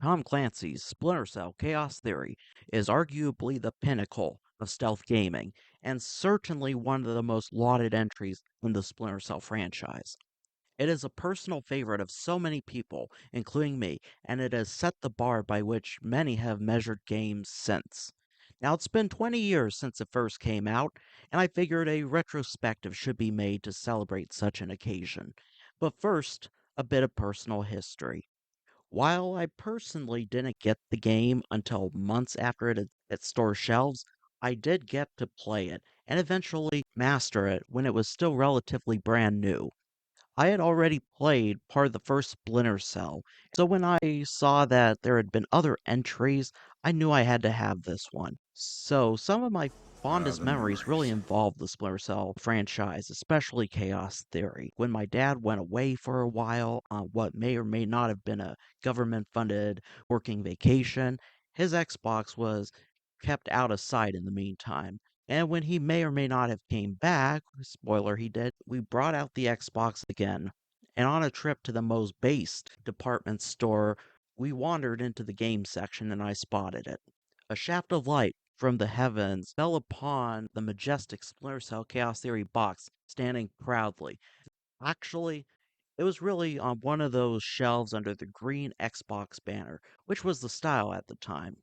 Tom Clancy's Splinter Cell Chaos Theory is arguably the pinnacle of stealth gaming, and certainly one of the most lauded entries in the Splinter Cell franchise. It is a personal favorite of so many people, including me, and it has set the bar by which many have measured games since. Now, it's been 20 years since it first came out, and I figured a retrospective should be made to celebrate such an occasion. But first, a bit of personal history. While I personally didn't get the game until months after it hit store shelves, I did get to play it and eventually master it when it was still relatively brand new. I had already played part of the first Splinter Cell, so when I saw that there had been other entries, I knew I had to have this one. So some of my Ah, fondest the memories really memories. involve the Splinter Cell franchise, especially Chaos Theory. When my dad went away for a while on what may or may not have been a government-funded working vacation, his Xbox was kept out of sight in the meantime. And when he may or may not have came back, spoiler he did, we brought out the Xbox again. And on a trip to the most based department store, we wandered into the game section and I spotted it. A shaft of light from the heavens fell upon the majestic Splinter Cell Chaos Theory box, standing proudly. Actually, it was really on one of those shelves under the green Xbox banner, which was the style at the time.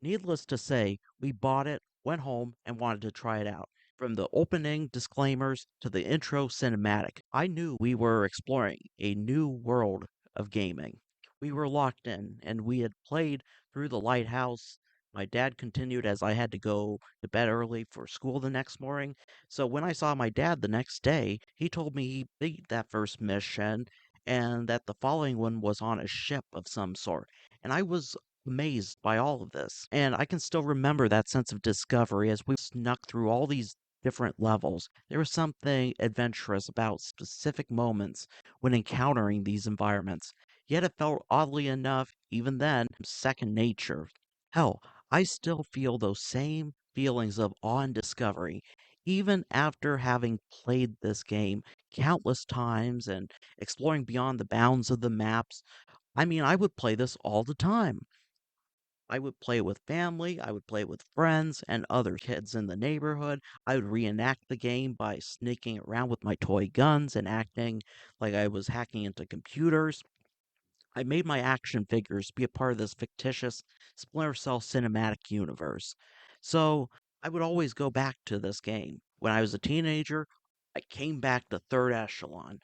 Needless to say, we bought it, went home, and wanted to try it out. From the opening disclaimers to the intro cinematic, I knew we were exploring a new world of gaming. We were locked in, and we had played through the lighthouse. My dad continued as I had to go to bed early for school the next morning. So when I saw my dad the next day, he told me he beat that first mission and that the following one was on a ship of some sort. And I was amazed by all of this. And I can still remember that sense of discovery as we snuck through all these different levels. There was something adventurous about specific moments when encountering these environments. Yet it felt oddly enough, even then, second nature. Hell, I still feel those same feelings of awe and discovery, even after having played this game countless times and exploring beyond the bounds of the maps. I mean, I would play this all the time. I would play it with family, I would play it with friends and other kids in the neighborhood. I would reenact the game by sneaking around with my toy guns and acting like I was hacking into computers. I made my action figures be a part of this fictitious Splinter Cell cinematic universe. So I would always go back to this game. When I was a teenager, I came back to Third Echelon.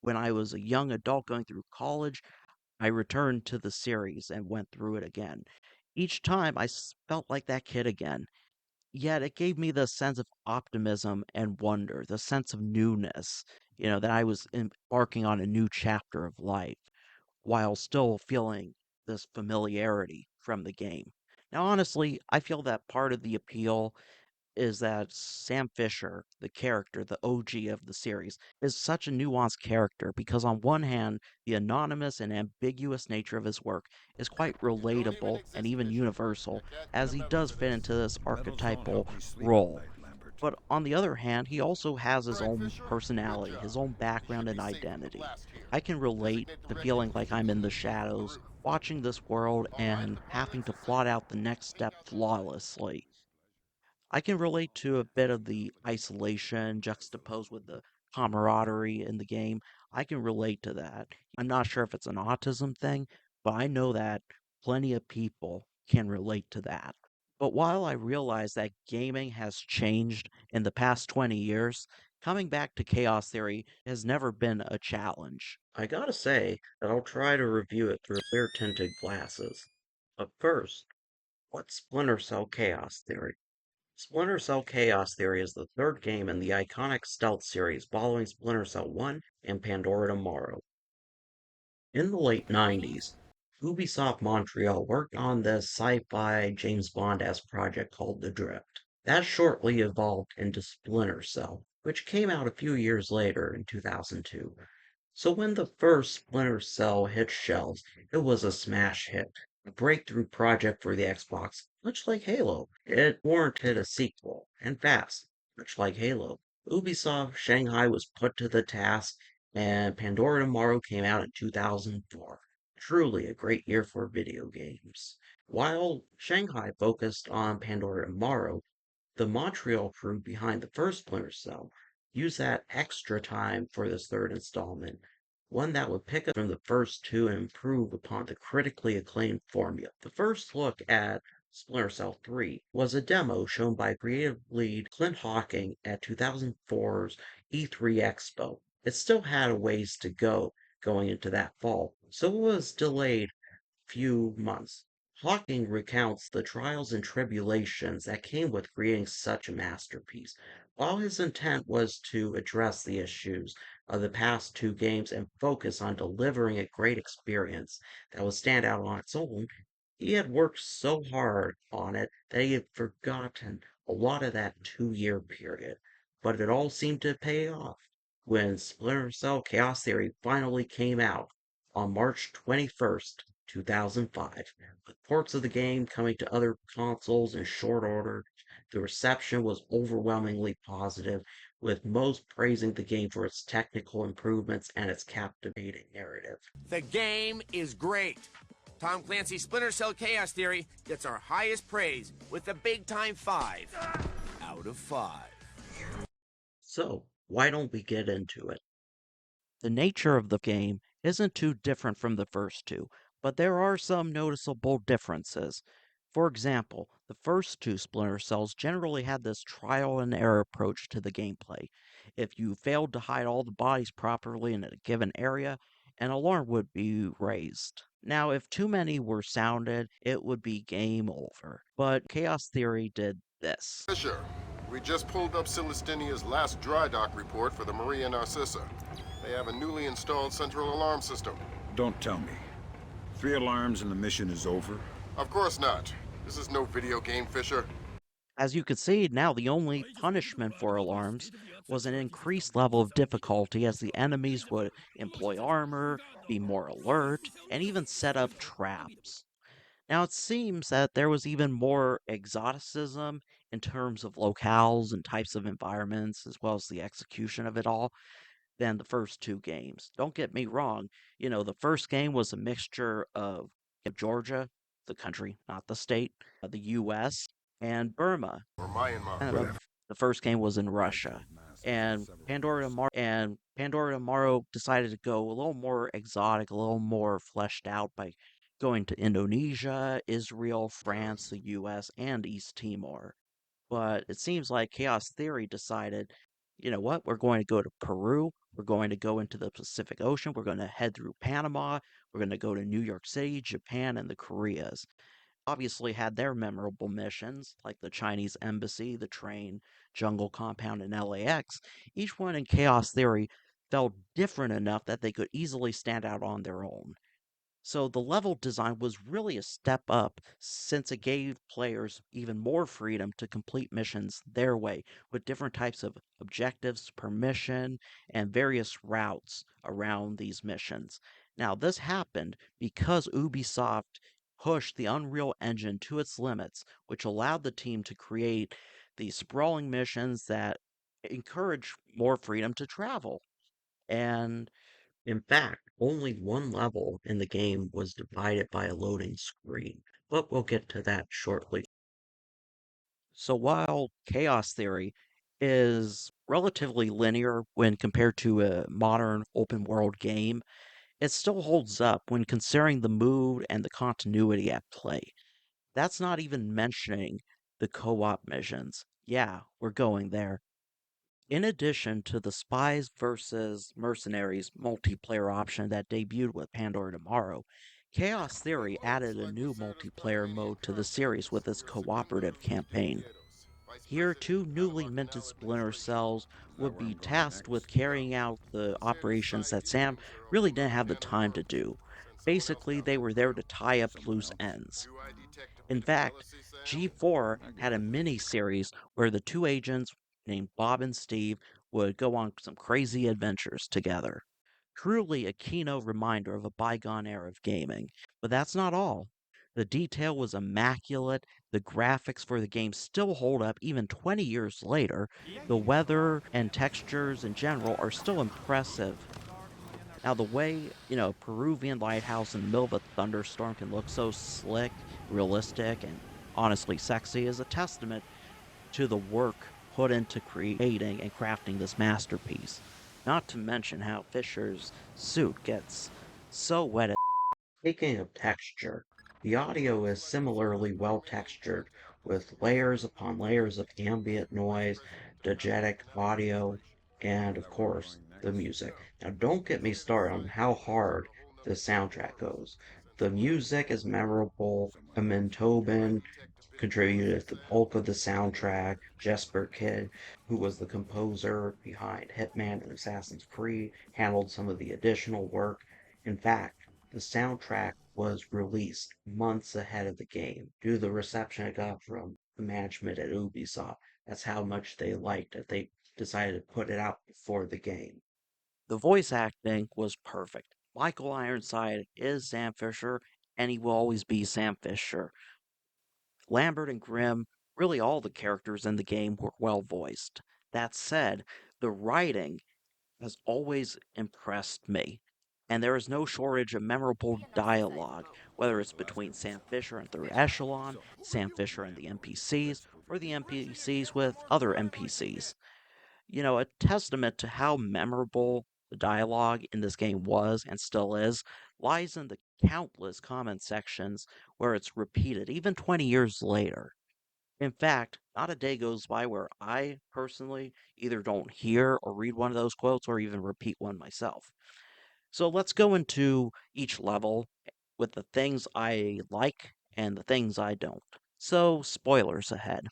When I was a young adult going through college, I returned to the series and went through it again. Each time felt like that kid again, yet it gave me the sense of optimism and wonder, the sense of newness, that I was embarking on a new chapter of life while still feeling this familiarity from the game. Now, honestly, I feel that part of the appeal is that Sam Fisher, the character, the OG of the series, is such a nuanced character because, on one hand, the anonymous and ambiguous nature of his work is quite You don't even relatable and exist, even Bishop. universal, I can't get as a he memo does for fit this. into this Medals don't archetypal help me sleep at role. night, Lambert. But on the other hand, he also has All his right, own Fisher. Good personality, job. his own You should background be and safe from the identity. blast here. I can relate Designate to directive feeling like I'm in the 15 for the shadows, roof. watching this world All right, and the having product's to a plot cinch. out the next Take step out that trash. flawlessly. I can relate to a bit of the isolation juxtaposed with the camaraderie in the game. I can relate to that. I'm not sure if it's an autism thing, but I know that plenty of people can relate to that. But while I realize that gaming has changed in the past 20 years, coming back to Chaos Theory has never been a challenge. I gotta say that I'll try to review it through clear tinted glasses. But first, what's Splinter Cell Chaos Theory? Splinter Cell Chaos Theory is the third game in the iconic stealth series following Splinter Cell 1 and Pandora Tomorrow. In the late 90s, Ubisoft Montreal worked on this sci-fi James Bond-esque project called The Drift. That shortly evolved into Splinter Cell, which came out a few years later in 2002. So when the first Splinter Cell hit shelves, it was a smash hit, a breakthrough project for the Xbox, much like Halo. It warranted a sequel, and fast, much like Halo. Ubisoft Shanghai was put to the task, and Pandora Tomorrow came out in 2004. Truly a great year for video games. While Shanghai focused on Pandora tomorrow, the Montreal crew behind the first Splinter Cell used that extra time for this third installment, one that would pick up from the first two and improve upon the critically acclaimed formula. The first look at Splinter Cell 3 was a demo shown by creative lead Clint Hawking at 2004's E3 Expo. It still had a ways to go going into that fall, so it was delayed few months. Hawking recounts the trials and tribulations that came with creating such a masterpiece. While his intent was to address the issues of the past two games and focus on delivering a great experience that would stand out on its own, he had worked so hard on it that he had forgotten a lot of that 2 year period. But it all seemed to pay off when Splinter Cell Chaos Theory finally came out on March 21st, 2005. With ports of the game coming to other consoles in short order, the reception was overwhelmingly positive, with most praising the game for its technical improvements and its captivating narrative. The game is great. Tom Clancy's Splinter Cell Chaos Theory gets our highest praise with a big time 5 out of 5. So, why don't we get into it? The nature of the game isn't too different from the first two, but there are some noticeable differences. For example, the first two Splinter Cells generally had this trial and error approach to the gameplay. If you failed to hide all the bodies properly in a given area, an alarm would be raised. Now, if too many were sounded, it would be game over. But Chaos Theory did this. Fisher, we just pulled up Celestinia's last dry dock report for the Maria Narcissa. They have a newly installed central alarm system. Don't tell me. 3 alarms and the mission is over? Of course not. This is no video game, Fisher. As you could see, now the only punishment for alarms was an increased level of difficulty as the enemies would employ armor, be more alert, and even set up traps. Now it seems that there was even more exoticism in terms of locales and types of environments, as well as the execution of it all, than the first two games. Don't get me wrong, the first game was a mixture of Georgia, the country, not the state, the US, and Burma. Or Myanmar. And Whatever. the first game was in Russia. And Pandora tomorrow decided to go a little more exotic, a little more fleshed out by going to Indonesia, Israel, France, the US, and East Timor. But it seems like Chaos Theory decided, you know what, we're going to go to Peru, we're going to go into the Pacific Ocean, we're going to head through Panama, we're going to go to New York City, Japan, and the Koreas. Obviously had their memorable missions, like the Chinese embassy, the train, jungle compound, and LAX. Each one in Chaos Theory felt different enough that they could easily stand out on their own. So the level design was really a step up since it gave players even more freedom to complete missions their way with different types of objectives, permission, and various routes around these missions. Now, this happened because Ubisoft pushed the Unreal Engine to its limits, which allowed the team to create these sprawling missions that encourage more freedom to travel. And in fact, only one level in the game was divided by a loading screen, but we'll get to that shortly. So while Chaos Theory is relatively linear when compared to a modern open world game, it still holds up when considering the mood and the continuity at play. That's not even mentioning the co op missions. Yeah, we're going there. In addition to the Spies versus Mercenaries multiplayer option that debuted with Pandora tomorrow, Chaos Theory added a new multiplayer mode to the series with its cooperative campaign. Here, two newly minted Splinter Cells would be tasked with carrying out the operations that Sam really didn't have the time to do. Basically, they were there to tie up loose ends. In fact, G4 had a mini series where the two agents named Bob and Steve would go on some crazy adventures together. Truly a keynote reminder of a bygone era of gaming. But that's not all. The detail was immaculate, the graphics for the game still hold up even 20 years later, the weather and textures in general are still impressive. Now, the way, a Peruvian lighthouse in the middle of a thunderstorm can look so slick, realistic, and honestly sexy is a testament to the work put into creating and crafting this masterpiece. Not to mention how Fisher's suit gets so wet. Speaking of texture, the audio is similarly well textured, with layers upon layers of ambient noise, diegetic audio, and of course, the music. Now, don't get me started on how hard the soundtrack goes. The music is memorable. Amin Tobin contributed the bulk of the soundtrack. Jesper Kidd, who was the composer behind Hitman and Assassin's Creed, handled some of the additional work. In fact, the soundtrack was released months ahead of the game due to the reception it got from the management at Ubisoft. That's how much they liked it. They decided to put it out before the game. The voice acting was perfect. Michael Ironside is Sam Fisher, and he will always be Sam Fisher. Lambert and Grimm, really all the characters in the game were well voiced. That said, the writing has always impressed me, and there is no shortage of memorable dialogue, whether it's between Sam Fisher and Third Echelon, Sam Fisher and the NPCs, or the NPCs with other NPCs. A testament to how memorable the dialogue in this game was and still is lies in the countless comment sections where it's repeated, even 20 years later. In fact, not a day goes by where I personally either don't hear or read one of those quotes or even repeat one myself. So let's go into each level with the things I like and the things I don't. So, spoilers ahead.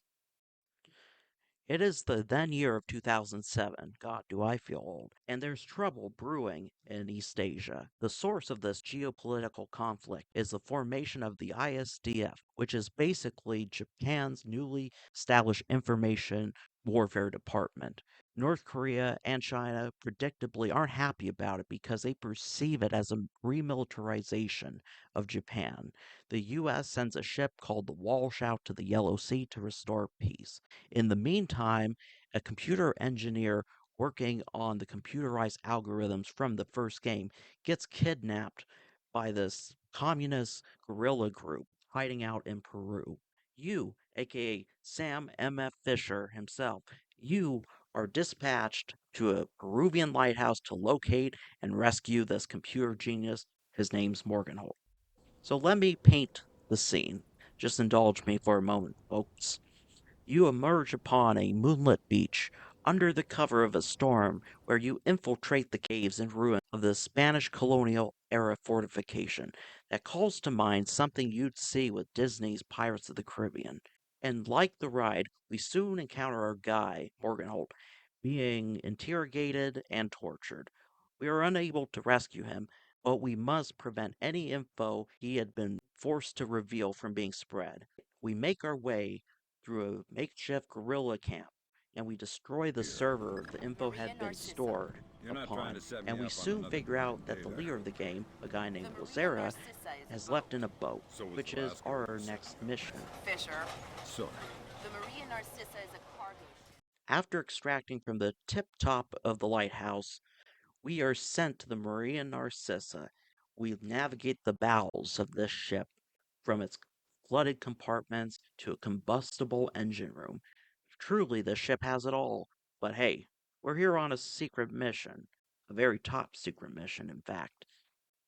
It is the then year of 2007. God, do I feel old. And there's trouble brewing in East Asia. The source of this geopolitical conflict is the formation of the ISDF, which is basically Japan's newly established information warfare department. North Korea and China predictably aren't happy about it because they perceive it as a remilitarization of Japan. The US sends a ship called the Walsh out to the Yellow Sea to restore peace. In the meantime, a computer engineer working on the computerized algorithms from the first game gets kidnapped by this communist guerrilla group hiding out in Peru. You, aka Sam M.F. Fisher himself, you are dispatched to a Peruvian lighthouse to locate and rescue this computer genius. His name's Morganholt. So let me paint the scene. Just indulge me for a moment, folks. You emerge upon a moonlit beach under the cover of a storm where you infiltrate the caves and ruins of the Spanish colonial era fortification that calls to mind something you'd see with Disney's Pirates of the Caribbean. And like the ride, we soon encounter our guy, Morganholt, being interrogated and tortured. We are unable to rescue him, but we must prevent any info he had been forced to reveal from being spread. We make our way through a makeshift guerrilla camp, and we destroy the server the info Maria had been Narcissa. stored You're not trying to upon, set and me we up on soon another figure out that day the there. leader of the game, a guy The named Maria Lazera, Narcissa is a has boat. left in a boat, So was which the is last girl our you saw. next mission. Fisher. Sorry. The Maria Narcissa is a cargo ship. After extracting from the tip top of the lighthouse, we are sent to the Maria Narcissa. We navigate the bowels of this ship from its flooded compartments to a combustible engine room. Truly, the ship has it all. But hey, we're here on a secret mission. A very top secret mission, in fact.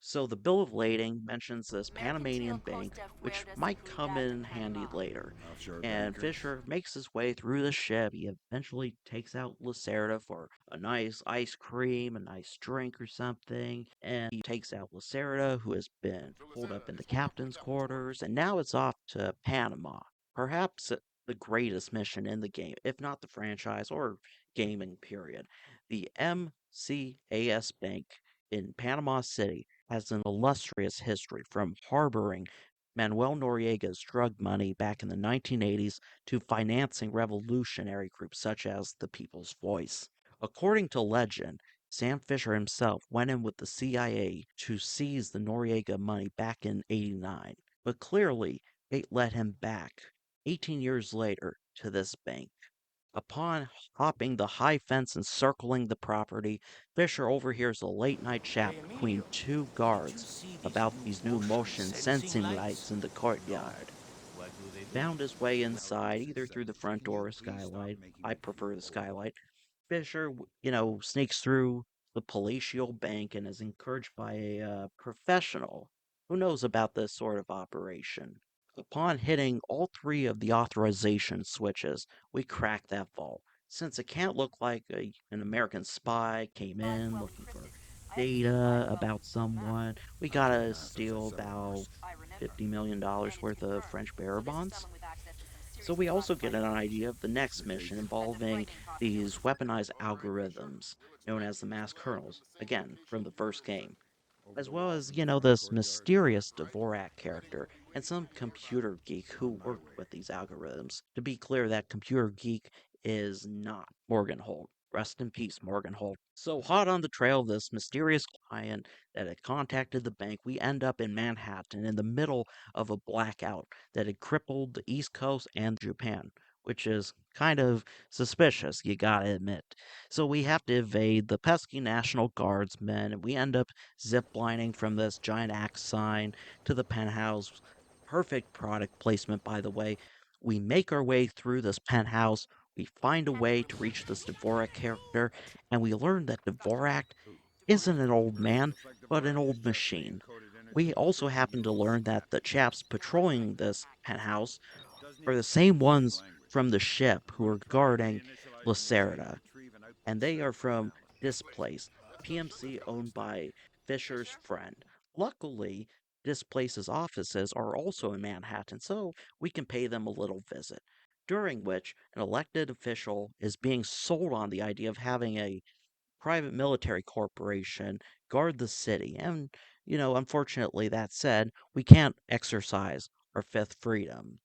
So the bill of lading mentions this Mercantil Panamanian bank, Costa which Fuera might come Seguridad de in handy Panama. later. Offshore And bankers. Fisher makes his way through the ship. He eventually takes out Lacerda for a nice ice cream, a nice drink or something. And he takes out Lacerda, who has been holed up in the captain's quarters. And now it's off to Panama. Perhaps the greatest mission in the game, if not the franchise or gaming period. The MCAS Bank in Panama City has an illustrious history from harboring Manuel Noriega's drug money back in the 1980s to financing revolutionary groups such as the People's Voice. According to legend, Sam Fisher himself went in with the CIA to seize the Noriega money back in '89, but clearly fate led him back 18 years later to this bank. Upon hopping the high fence and circling the property, Fisher overhears a late night chat Hey, between Emilio, two did you guards see these about new these new motion motion sensing sensing lights? lights in the No? courtyard. What do? Found his way Now, look, inside, either through Citizen, the front can you door or please stop skylight. making I me prefer feel the old? skylight. Fisher, sneaks through the palatial bank and is encouraged by a professional who knows about this sort of operation. Upon hitting all three of the authorization switches, we crack that vault. Since it can't look like an American spy came in Well looking for encrypted. I have to keep my data phone about so fast. someone, we I'm paying gotta assets at steal about Severus. I remember. $50 million And it's worth of confirmed. French bearer So this is bonds. someone with access to some So seriously we also get classified an information. idea of the next The mission case? That's a involving frightening these possibility. weaponized All right, Fisher. algorithms We'll known expect as the you to masked arrive in kernels, the same again, location from the you first first game, set. Over as the well wall as, from the front this courtyard? mysterious Right. Dvorak Ready to character and begin some when you're about. computer geek who On my worked way. with these algorithms. To be clear, that computer geek is not Morgenhold. Rest in peace, Morgenhold. So, hot on the trail of this mysterious client that had contacted the bank, we end up in Manhattan in the middle of a blackout that had crippled the East Coast and Japan, which is kind of suspicious, you gotta admit. So we have to evade the pesky National Guardsmen, and we end up ziplining from this giant axe sign to the penthouse. Perfect product placement, by the way. We make our way through this penthouse. We find a way to reach this Dvorak character, and we learn that Dvorak Who? isn't an old man, Retrospective but an Labs is old testing machine. encoded We energy also encryption happen to using learn that the synaptic chaps nodes. patrolling this penthouse Does are need the some same specific ones language. from the ship I'm who going are to try and guarding reinitialize the machine and Lacerda, retrieve an and output they set are for from analysis. Displace, That's our PMC Splinter owned Cell by extension. Yes, Fisher's sir? friend. Luckily, Displace's offices are also in Manhattan, so we can pay them a little visit, during which an elected official is being sold on the idea of having a private military corporation guard the city. And, unfortunately, that said, we can't exercise our fifth freedom.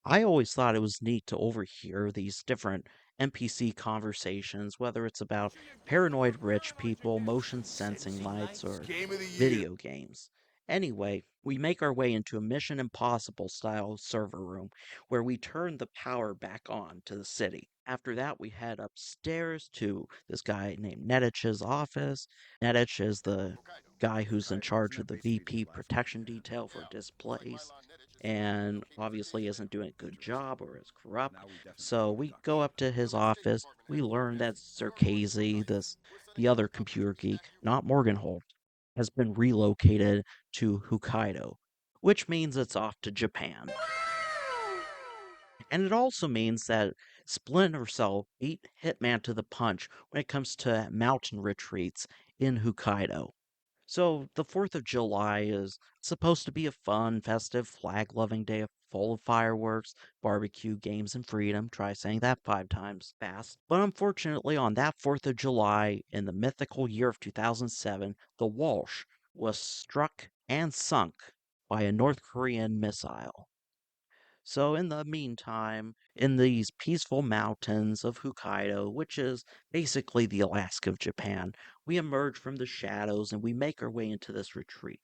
I always thought it was neat to overhear these different NPC conversations, whether it's about Pushing it down for paranoid rich people, paranoid motion rich sensing sensing lights, lights? or Game of the year. video games. Anyway, we make our way into a Mission Impossible style server room where we turn the power back on to the city. After that, we head upstairs to this guy named Nedich's office. Nedich is the Hokkaido. guy who's in Hokkaido, charge isn't of that the basically the VP Alaska of protection Japan? detail for Yeah. Looks like Displace, Mylon Nedich is finally and relocating to obviously base there. isn't doing a good Interesting. job or is corrupt. Now we definitely So need to we talk go up shop. to his Whoever the State office. Department We learn headquarters that is, you're on board for Zerkazy, life. this We're the setting up other a company computer to geek, kidnap you not remotely. Morgenhold, has been relocated to Hokkaido, which means it's off to Japan. And it also means that Splinter Cell beat Hitman to the punch when it comes to mountain retreats in Hokkaido. So the 4th of July is supposed to be a fun, festive, flag-loving day full of fireworks, barbecue, games, and freedom. Try saying that 5 times fast. But unfortunately, on that 4th of July, in the mythical year of 2007, the Walsh was struck and sunk by a North Korean missile. So, in the meantime, in these peaceful mountains of Hokkaido, which is basically the Alaska of Japan, we emerge from the shadows and we make our way into this retreat.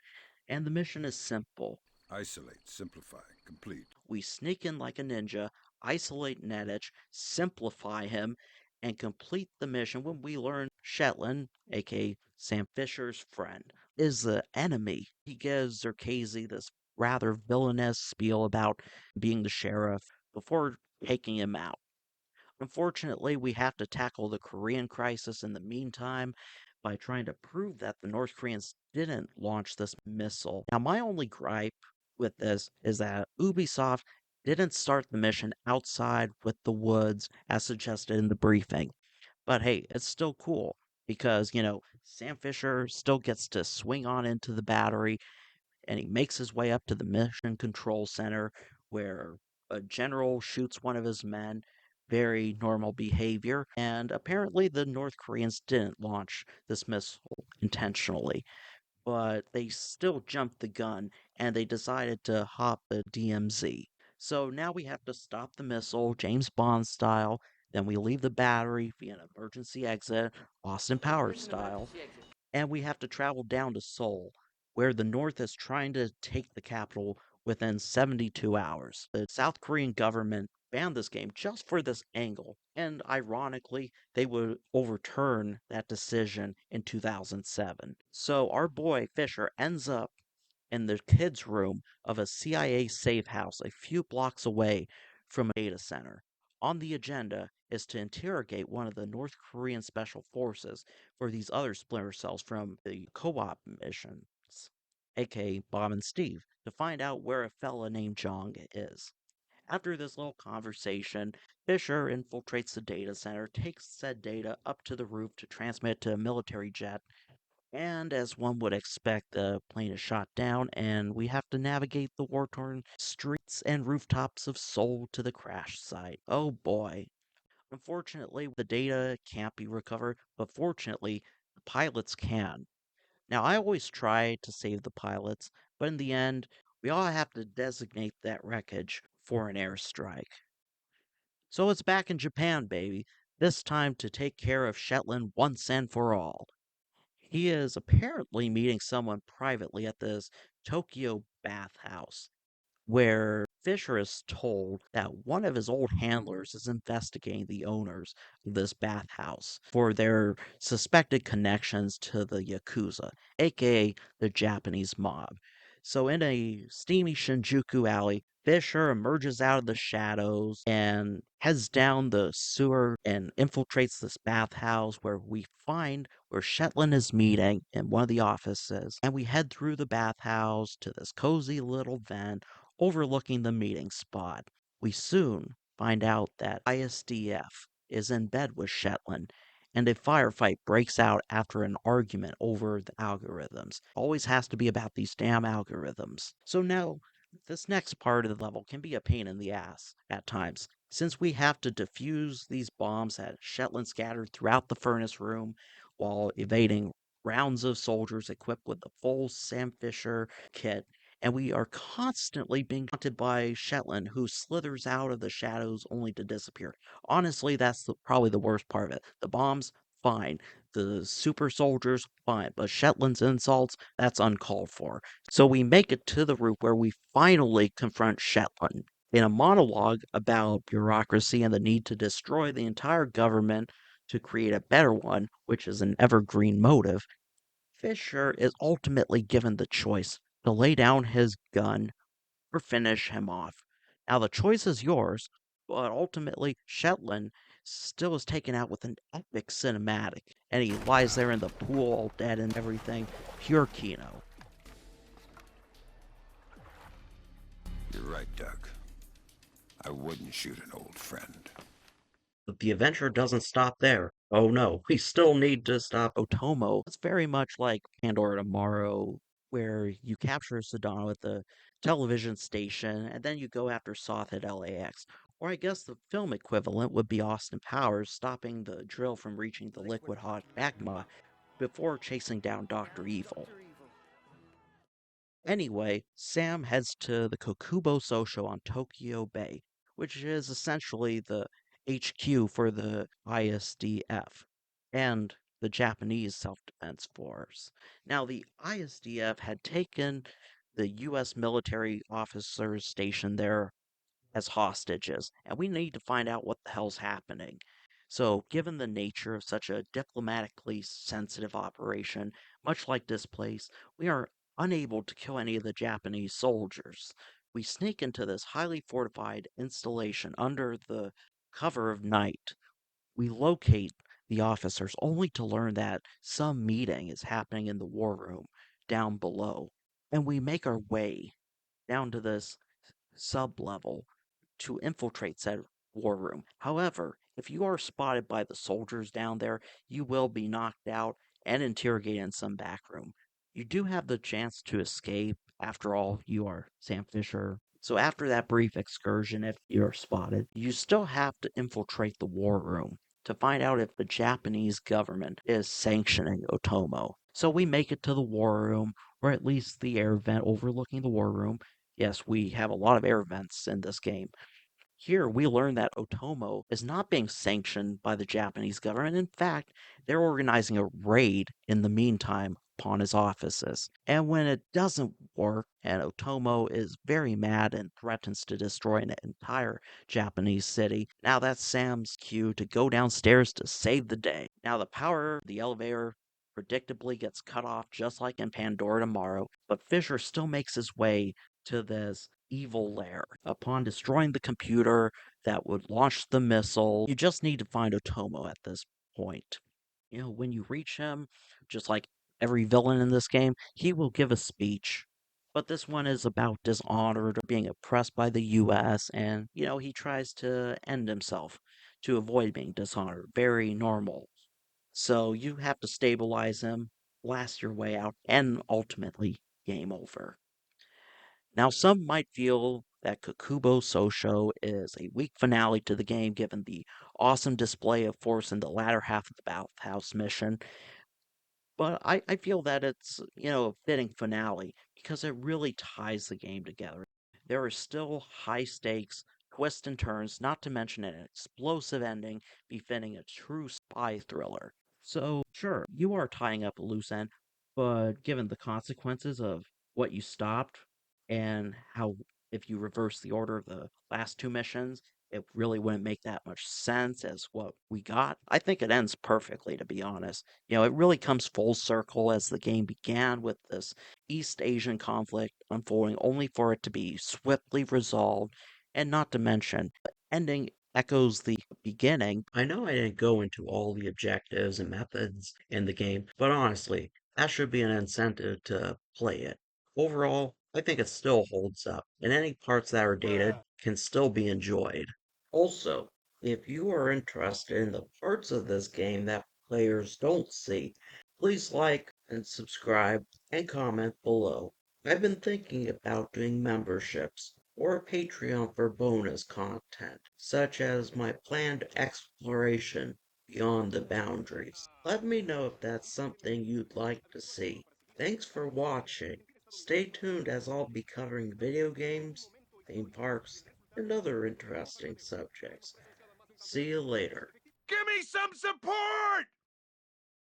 And the mission is simple. Isolate, simplify, complete. We sneak in like a ninja, isolate Nedich, simplify him, and complete the mission when we learn Shetland, aka Sam Fisher's friend, is the enemy. He gives Zerkazy this rather villainous spiel about being the sheriff before taking him out. Unfortunately, we have to tackle the Korean crisis in the meantime by trying to prove that the North Koreans didn't launch this missile. Now, my only gripe with this is that Ubisoft didn't start the mission outside with the woods as suggested in the briefing. But hey, it's still cool because, Sam Fisher still gets to swing on into the battery and he makes his way up to the mission control center where a general shoots one of his men. Very normal behavior. And apparently, the North Koreans didn't launch this missile intentionally, but they still jumped the gun and they decided to hop the DMZ. So now we have to stop the missile, James Bond style. Then we leave the battery via an emergency exit, Austin Powers style, and we have to travel down to Seoul, where the North is trying to take the capital within 72 hours. The South Korean government ban this game just for this angle. And ironically, they would overturn that decision in 2007. So our boy Fisher ends up in the kids' room of a CIA safe house a few blocks away from a data center. On the agenda is to interrogate one of the North Korean special forces for these other splinter cells from the co-op missions, aka Bob and Steve, to find out where a fella named Jong is. After this little conversation, Fisher infiltrates the data center, takes said data up to the roof to transmit to a military jet, and as one would expect, the plane is shot down, and we have to navigate the war torn streets and rooftops of Seoul to the crash site. Oh boy. Unfortunately, the data can't be recovered, but fortunately, the pilots can. Now, I always try to save the pilots, but in the end, we all have to designate that wreckage for an airstrike. So it's back in Japan, baby, this time to take care of Shetland once and for all. He is apparently meeting someone privately at this Tokyo bathhouse, where Fisher is told that one of his old handlers is investigating the owners of this bathhouse for their suspected connections to the Yakuza, aka the Japanese mob. So, in a steamy Shinjuku alley, Fisher emerges out of the shadows and heads down the sewer and infiltrates this bathhouse where we find where Shetland is meeting in one of the offices. And we head through the bathhouse to this cozy little vent overlooking the meeting spot. We soon find out that ISDF is in bed with Shetland, and a firefight breaks out after an argument over the algorithms. Always has to be about these damn algorithms. So now, this next part of the level can be a pain in the ass at times, since we have to defuse these bombs that Shetland scattered throughout the furnace room while evading rounds of soldiers equipped with the full Sam Fisher kit, and we are constantly being haunted by Shetland, who slithers out of the shadows only to disappear. Honestly, that's probably the worst part of it. The bombs, fine. The super soldiers, fine. But Shetland's insults, that's uncalled for. So we make it to the roof where we finally confront Shetland. In a monologue about bureaucracy and the need to destroy the entire government to create a better one, which is an evergreen motive, Fisher is ultimately given the choice to lay down his gun or finish him off. Now, the choice is yours, but ultimately, Shetland still is taken out with an epic cinematic, and he lies there in the pool all dead and everything. Pure Kino. You're right, Doug. I wouldn't shoot an old friend. But the adventure doesn't stop there. Oh no, we still need to stop Otomo. It's very much like Pandora Tomorrow, where you capture Sedona at the television station, and then you go after Soth at LAX. Or I guess the film equivalent would be Austin Powers stopping the drill from reaching the liquid hot magma before chasing down Dr. Evil. Anyway, Sam heads to the Kokubo Sosho on Tokyo Bay, which is essentially the HQ for the ISDF and the Japanese Self Defense Force. Now, the ISDF had taken the US military officers stationed there as hostages, and we need to find out what the hell's happening. So, given the nature of such a diplomatically sensitive operation, much like this place, we are unable to kill any of the Japanese soldiers. We sneak into this highly fortified installation under the cover of night. We locate the officers only to learn that some meeting is happening in the war room down below. And we make our way down to this sub level to infiltrate said war room. However, if you are spotted by the soldiers down there, you will be knocked out and interrogated in some back room. You do have the chance to escape. After all, you are Sam Fisher. So after that brief excursion, if you're spotted, you still have to infiltrate the war room to find out if the Japanese government is sanctioning Otomo. So we make it to the war room, or at least the air vent overlooking the war room. Yes, we have a lot of air vents in this game. Here, we learn that Otomo is not being sanctioned by the Japanese government. In fact, they're organizing a raid in the meantime upon his offices. And when it doesn't work, and Otomo is very mad and threatens to destroy an entire Japanese city, now that's Sam's cue to go downstairs to save the day. Now the power of the elevator predictably gets cut off just like in Pandora Tomorrow, but Fisher still makes his way to this evil lair. Upon destroying the computer that would launch the missile, you just need to find Otomo at this point. When you reach him, just like every villain in this game, he will give a speech. But this one is about dishonored or being oppressed by the US, and, he tries to end himself to avoid being dishonored. Very normal. So you have to stabilize him, blast your way out, and ultimately, game over. Now, some might feel that Kakubo Sosho is a weak finale to the game given the awesome display of force in the latter half of the bathhouse mission, but I feel that it's, a fitting finale because it really ties the game together. There are still high stakes, twists and turns, not to mention an explosive ending befitting a true spy thriller. So, sure, you are tying up a loose end, but given the consequences of what you stopped and how, if you reverse the order of the last two missions, it really wouldn't make that much sense as what we got. I think it ends perfectly, to be honest. It really comes full circle as the game began with this East Asian conflict unfolding only for it to be swiftly resolved, and not to mention, the ending echoes the beginning. I know I didn't go into all the objectives and methods in the game, but honestly, that should be an incentive to play it. Overall, I think it still holds up, and any parts that are dated can still be enjoyed. Also, if you are interested in the parts of this game that players don't see, please like and subscribe and comment below. I've been thinking about doing memberships or a Patreon for bonus content, such as my planned exploration beyond the boundaries. Let me know if that's something you'd like to see. Thanks for watching. Stay tuned as I'll be covering video games, theme parks, and other interesting subjects. See you later. Give me some support!